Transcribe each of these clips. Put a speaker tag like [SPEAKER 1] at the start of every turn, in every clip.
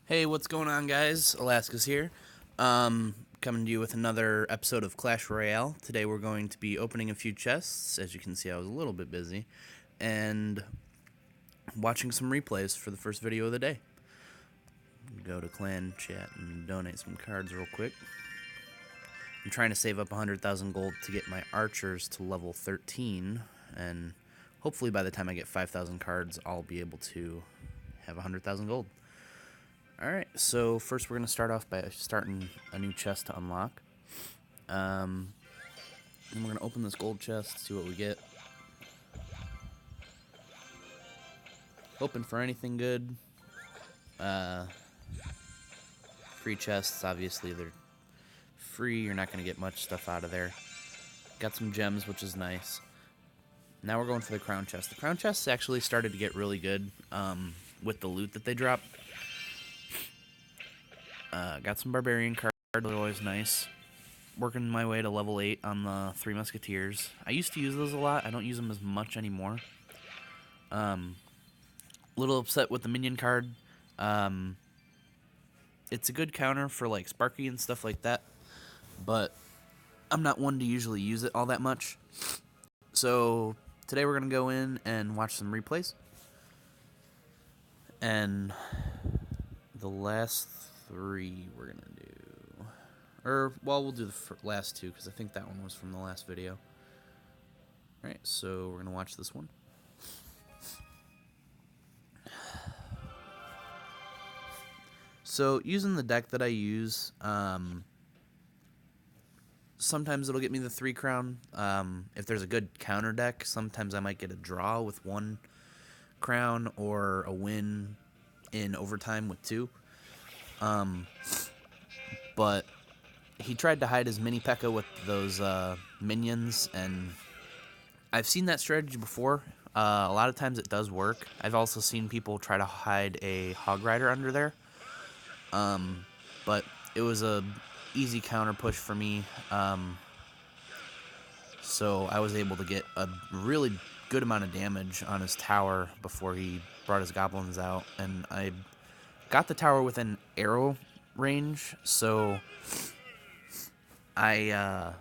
[SPEAKER 1] Hey, what's going on, guys? Alaska's here. Coming to you with another episode of Clash Royale. Today we're going to be opening a few chests. As you can see, I was a little bit busy. And watching some replays for the first video of the day. Go to clan chat and donate some cards real quick. I'm trying to save up 100,000 gold to get my archers to level 13. And hopefully by the time I get 5,000 cards, I'll be able to have 100,000 gold. Alright, so first we're going to start off by starting a new chest to unlock. And we're going to open this gold chest, see what we get. Hoping for anything good. Free chests, obviously they're free, you're not going to get much stuff out of there. Got some gems, which is nice. Now we're going for the crown chest. The crown chests actually started to get really good with the loot that they drop. Got some barbarian cards, they're always nice. Working my way to level 8 on the 3 musketeers. I used to use those a lot, I don't use them as much anymore. Little upset with the minion card. It's a good counter for like Sparky and stuff like that, but I'm not one to usually use it all that much. So today we're going to go in and watch some replays. And the last 3 we're going to do. Or, well, we'll do the last 2 because I think that one was from the last video. Alright, so we're going to watch this one. So, using the deck that I use, sometimes it'll get me the 3 crown. If there's a good counter deck, sometimes I might get a draw with 1 crown or a win in overtime with 2. But he tried to hide his mini P.E.K.K.A. with those minions, and I've seen that strategy before. A lot of times it does work. I've also seen people try to hide a Hog Rider under there. But it was a easy counter push for me. So I was able to get a really good amount of damage on his tower before he brought his goblins out, and I got the tower within arrow range, so I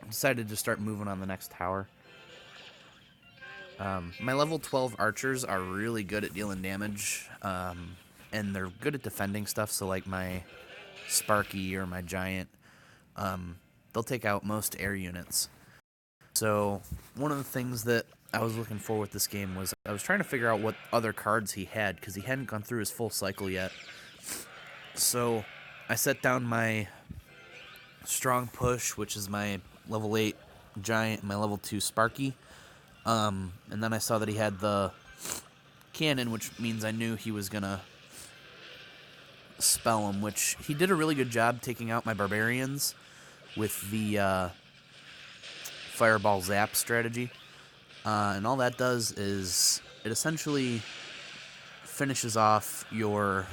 [SPEAKER 1] decided to start moving on the next tower. My level 12 archers are really good at dealing damage, and they're good at defending stuff, so like my Sparky or my Giant, they'll take out most air units. So one of the things that I was looking for with this game was I was trying to figure out what other cards he had, because he hadn't gone through his full cycle yet. So I set down my strong push, which is my level 8 Giant and my level 2 Sparky. And then I saw that he had the cannon, which means I knew he was gonna spell him, which he did a really good job taking out my barbarians with the fireball zap strategy. And all that does is it essentially finishes off your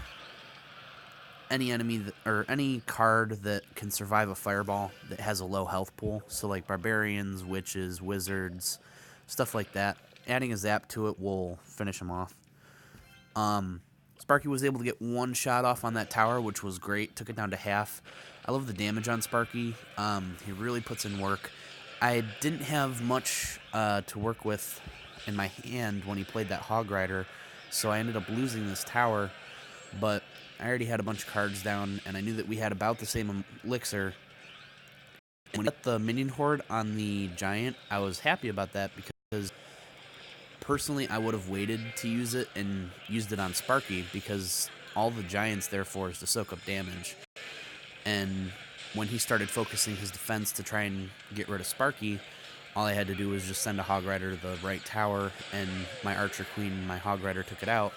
[SPEAKER 1] any enemy or any card that can survive a fireball that has a low health pool. So like barbarians, witches, wizards, stuff like that. Adding a zap to it will finish them off. Sparky was able to get 1 shot off on that tower, which was great. Took it down to half. I love the damage on Sparky. He really puts in work. I didn't have much to work with in my hand when he played that Hog Rider, so I ended up losing this tower, but I already had a bunch of cards down, and I knew that we had about the same elixir. And when I got the minion horde on the Giant, I was happy about that because personally I would have waited to use it and used it on Sparky, because all the Giant's there for is to soak up damage. And when he started focusing his defense to try and get rid of Sparky, all I had to do was just send a Hog Rider to the right tower, and my Archer Queen and my Hog Rider took it out.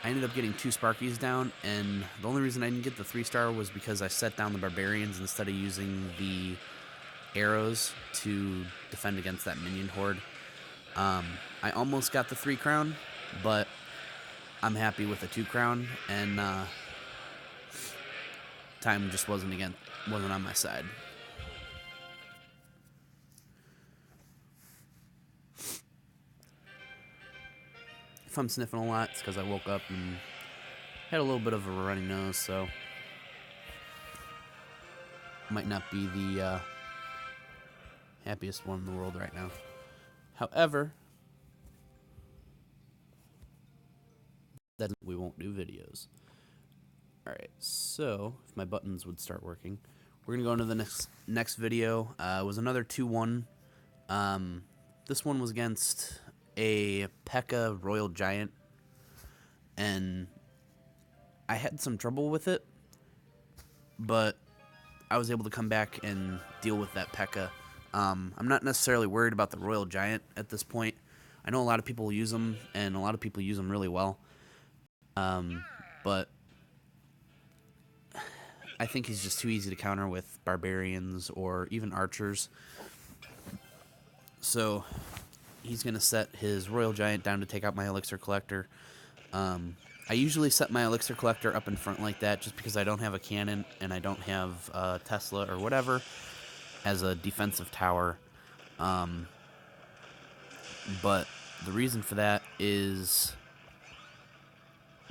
[SPEAKER 1] I ended up getting 2 Sparkies down, and the only reason I didn't get the 3-star was because I set down the Barbarians instead of using the arrows to defend against that minion horde. I almost got the 3 crown, but I'm happy with the 2 crown, and time just wasn't on my side. If I'm sniffing a lot, it's because I woke up and Had a little bit of a runny nose, so might not be the happiest one in the world right now. However, that we won't do videos. Alright, so if my buttons would start working, we're going to go into the next video. It was another 2-1. This one was against a P.E.K.K.A. Royal Giant, and I had some trouble with it, but I was able to come back and deal with that P.E.K.K.A. I'm not necessarily worried about the Royal Giant at this point. I know a lot of people use them, and a lot of people use them really well. But I think he's just too easy to counter with barbarians or even archers. So he's going to set his Royal Giant down to take out my Elixir Collector. I usually set my Elixir Collector up in front like that just because I don't have a cannon and I don't have Tesla or whatever as a defensive tower. But the reason for that is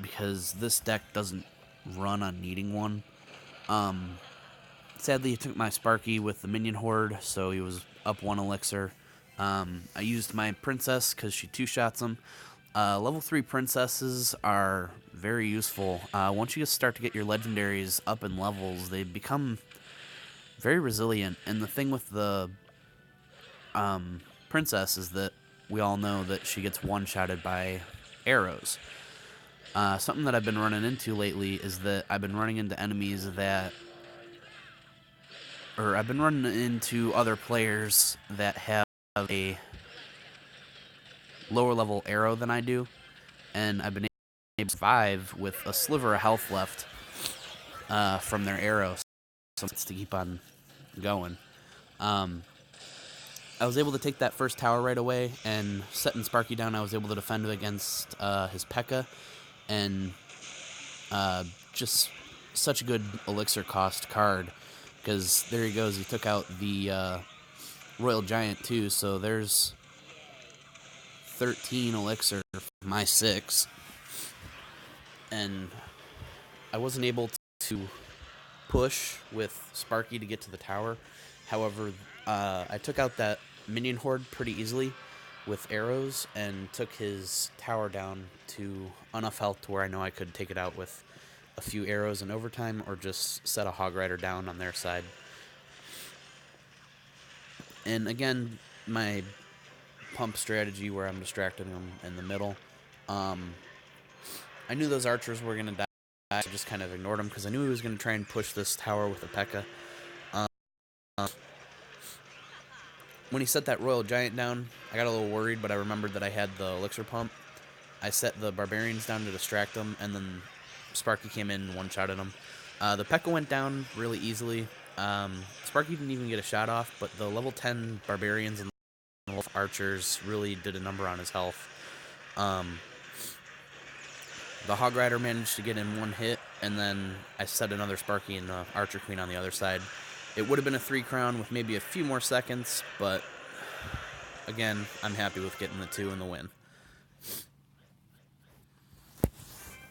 [SPEAKER 1] because this deck doesn't run on needing one. Sadly, he took my Sparky with the Minion Horde, so he was up 1 Elixir. I used my Princess because she 2-shots him. Level 3 Princesses are very useful. Once you start to get your Legendaries up in levels, they become very resilient. And the thing with the Princess is that we all know that she gets one-shotted by arrows. Something that I've been running into lately is that I've been running into enemies that... Or I've been running into other players that have a lower level arrow than I do, and I've been able to survive with a sliver of health left from their arrow, so it's to keep on going. I was able to take that first tower right away, and setting Sparky down, I was able to defend against his P.E.K.K.A. and just such a good elixir cost card, because there he goes, he took out the Royal Giant too, so there's 13 elixir for my 6, and I wasn't able to push with Sparky to get to the tower. However, I took out that Minion Horde pretty easily with arrows and took his tower down to enough health to where I know I could take it out with a few arrows in overtime or just set a Hog Rider down on their side. And again, my pump strategy where I'm distracting them in the middle. I knew those archers were going to die, so I just kind of ignored them because I knew he was going to try and push this tower with a P.E.K.K.A. When he set that Royal Giant down, I got a little worried, but I remembered that I had the elixir pump. I set the barbarians down to distract them, and then Sparky came in and one-shotted him. The P.E.K.K.A. went down really easily. Sparky didn't even get a shot off, but the level 10 barbarians and wolf archers really did a number on his health. The Hog Rider managed to get in one hit, and then I set another Sparky and the Archer Queen on the other side. It would have been a 3-crown with maybe a few more seconds, but again, I'm happy with getting the 2 and the win.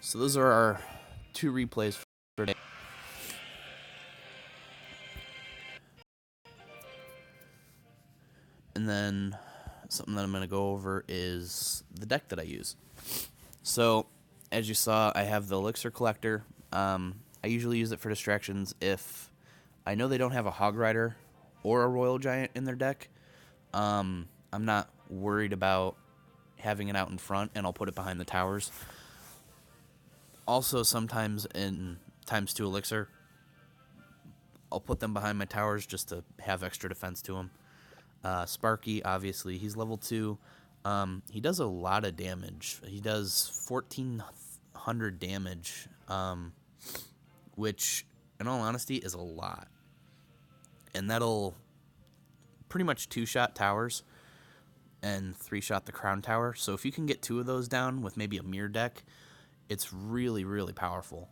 [SPEAKER 1] So those are our 2 replays for today. And then something that I'm going to go over is the deck that I use. So, as you saw, I have the Elixir Collector. I usually use it for distractions if I know they don't have a Hog Rider or a Royal Giant in their deck. I'm not worried about having it out in front, and I'll put it behind the towers. Also, sometimes in ×2 Elixir, I'll put them behind my towers just to have extra defense to them. Sparky, obviously, he's level 2. He does a lot of damage. He does 1,400 damage, which, in all honesty, is a lot. And that'll pretty much 2-shot towers and 3-shot the crown tower. So if you can get 2 of those down with maybe a mirror deck, it's really, really powerful.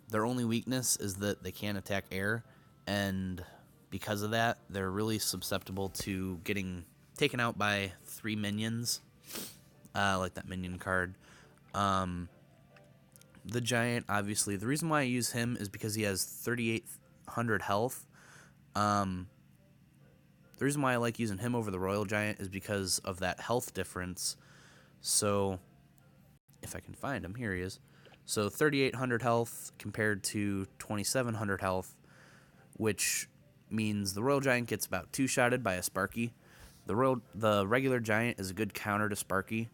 [SPEAKER 1] Their only weakness is that they can't attack air, and because of that, they're really susceptible to getting taken out by 3 minions, like that minion card. the giant, obviously. The reason why I use him is because he has 3,800 health. The reason why I like using him over the Royal Giant is because of that health difference. So, if I can find him, here he is. So 3,800 health compared to 2,700 health, which means the Royal Giant gets about two-shotted by a Sparky. The regular Giant is a good counter to Sparky,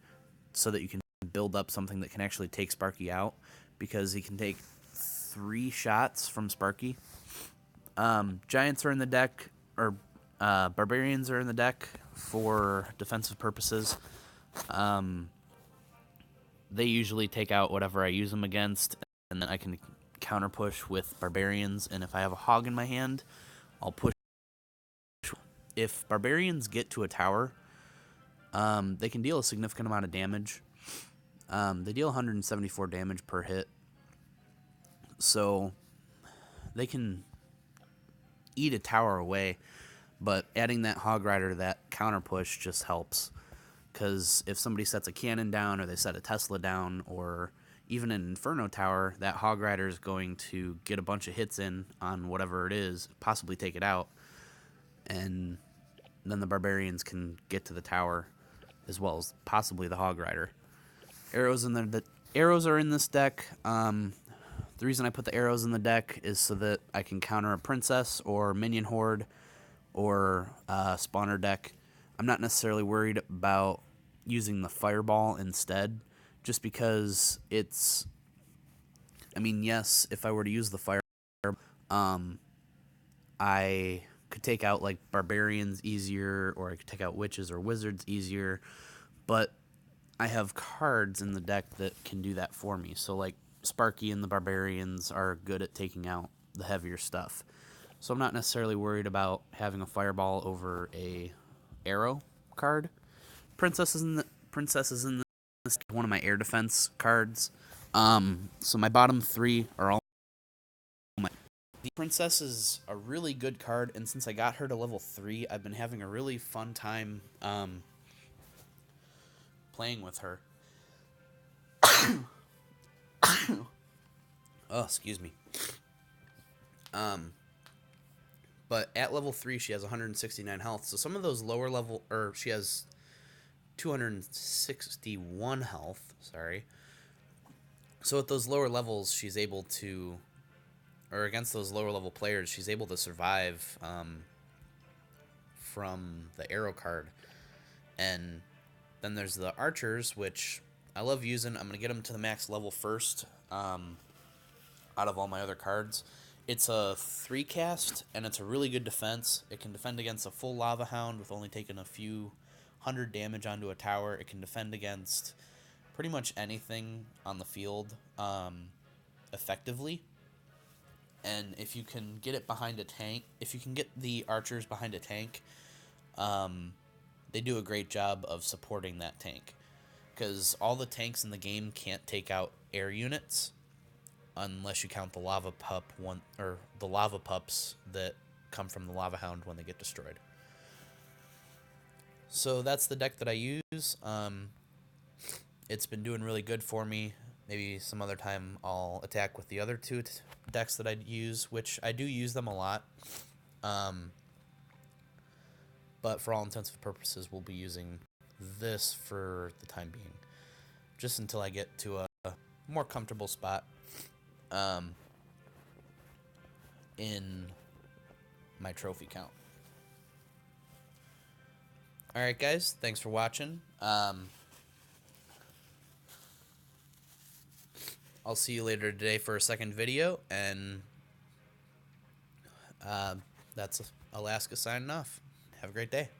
[SPEAKER 1] so that you can build up something that can actually take Sparky out, because he can take 3 shots from Sparky. Giants are in the deck, or Barbarians are in the deck for defensive purposes. They usually take out whatever I use them against, and then I can counter push with Barbarians, and if I have a Hog in my hand, I'll push. If Barbarians get to a tower, they can deal a significant amount of damage. They deal 174 damage per hit, so they can eat a tower away, but adding that Hog Rider to that counter push just helps. Because if somebody sets a cannon down, or they set a Tesla down, or even an Inferno Tower, that Hog Rider is going to get a bunch of hits in on whatever it is, possibly take it out, and then the Barbarians can get to the tower, as well as possibly the Hog Rider. Arrows are in this deck. The reason I put the arrows in the deck is so that I can counter a Princess, or Minion Horde, or Spawner deck. I'm not necessarily worried about using the Fireball instead, just because it's, I mean, yes, if I were to use the Fireball, I could take out, like, Barbarians easier, or I could take out Witches or Wizards easier, but I have cards in the deck that can do that for me. So, like, Sparky and the Barbarians are good at taking out the heavier stuff. So I'm not necessarily worried about having a Fireball over a arrow card. Princess is in this, one of my air defense cards. So my bottom 3 are all my. The Princess is a really good card, and since I got her to level 3, I've been having a really fun time playing with her. Oh, excuse me. But at level 3, she has 169 health. So some of those lower level, or she has 261 health, sorry. So at those lower levels, she's able to, or against those lower level players, she's able to survive from the arrow card. And then there's the archers, which I love using. I'm going to get them to the max level first out of all my other cards. It's a 3-cast, and it's a really good defense. It can defend against a full Lava Hound with only taking a few hundred damage onto a tower. It can defend against pretty much anything on the field effectively. And if you can get it behind a tank, if you can get the archers behind a tank, they do a great job of supporting that tank. Because all the tanks in the game can't take out air units, unless you count the lava pup or the lava pups that come from the Lava Hound when they get destroyed. So that's the deck that I use. It's been doing really good for me. Maybe some other time I'll attack with the other 2 decks that I'd use, which I do use them a lot. But for all intents and purposes, we'll be using this for the time being, just until I get to a more comfortable spot in my trophy count. Alright guys, thanks for watching. I'll see you later today for a second video, and that's Alaska signing off. Have a great day.